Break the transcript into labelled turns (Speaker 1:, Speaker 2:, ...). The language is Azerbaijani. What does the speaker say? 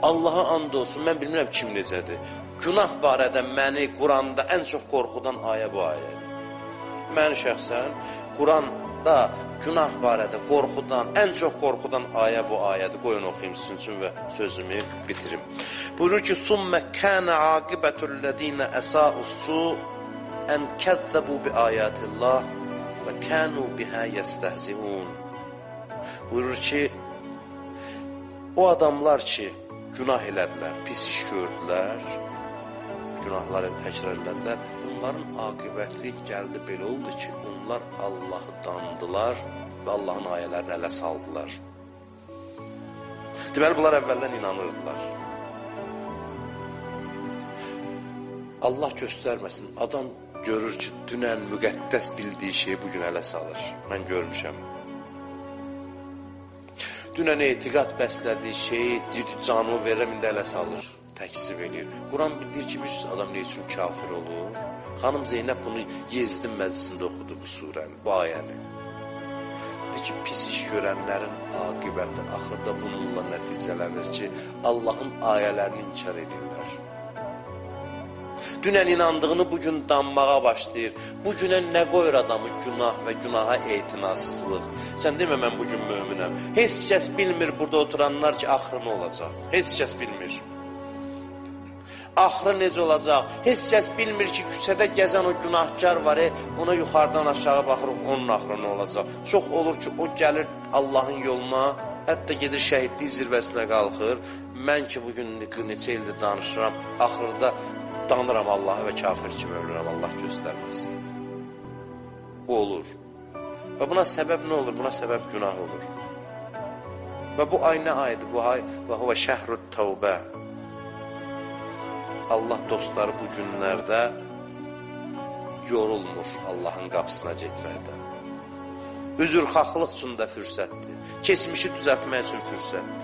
Speaker 1: Allaha and olsun, mən bilmirəm kim necədir. Günah barədə məni Quranda ən çox qorxudan ayə bu ayədir. Məni şəxsən Quranda günah barədə qorxudan, ən çox qorxudan ayə bu ayədir. Qoyun oxuyum sizin üçün və sözümü bitirim. Buyurur ki, ثُمَّ كَانَ عَاقِبَةُ الَّذ۪ينَ أَسَاءُ السُّوء أَنْ كَذَّبُوا بِآيَاتِ اللّٰهِ وَكَانُوا بِهَا يَسْتَهْزِئُونَ. Buyurur ki, o adamlar ki, günah elədilər, pis iş gördülər, günahları təkrar elədilər, onların aqibəti gəldi belə oldu ki, onlar Allahı dandılar və Allahın ayələrini ələ saldılar. Deməli, bunlar əvvəldən inanırdılar. Allah göstərməsin, adam görür ki, dünən müqəddəs bildiyi şeyi bugün ələ salır. Mən görmüşəm. Dünən etiqat bəslədiyi şeyi, canımı verirəm, indi ələ salır, təksib edir. Quran bilir ki, bir adam ne üçün kafir olur? Xanım Zeynəb bunu Yezdin məclisində oxudu bu surəni, bu ayəni. Deyir ki, pis iş görənlərin aqibəti axırda bununla nəticələnir ki, Allahın ayələrini inkar edirlər. Dünən inandığını bugün danmağa başlayır. Bugünə nə qoyur adamı günah və günaha etinasızlıq? Sən demə, mən bugün möminəm. Heç kəs bilmir burada oturanlar ki, axırı nə olacaq? Heç kəs bilmir. Axırı necə olacaq? Heç kəs bilmir ki, küçədə gəzən o günahkar var, buna yuxarıdan aşağı baxırıq, onun axırı nə olacaq? Çox olur ki, o gəlir Allahın yoluna, hətta gedir şəhidlik zirvəsinə qalxır. Mən ki, bugün neçə ildir danışıram, axırda danıram Allahı və kafir kimi ölürəm, Allah göstərməsin. Bu olur. Və buna səbəb nə olur? Buna səbəb günah olur. Və bu ay nə aydır? Bu ay və huvə şəhrut təvbə. Allah dostları bu günlərdə yorulmur Allahın qapısına getməkdən. Üzrxahlıq üçün də fürsətdir. Keçmişi düzəltmək üçün fürsətdir.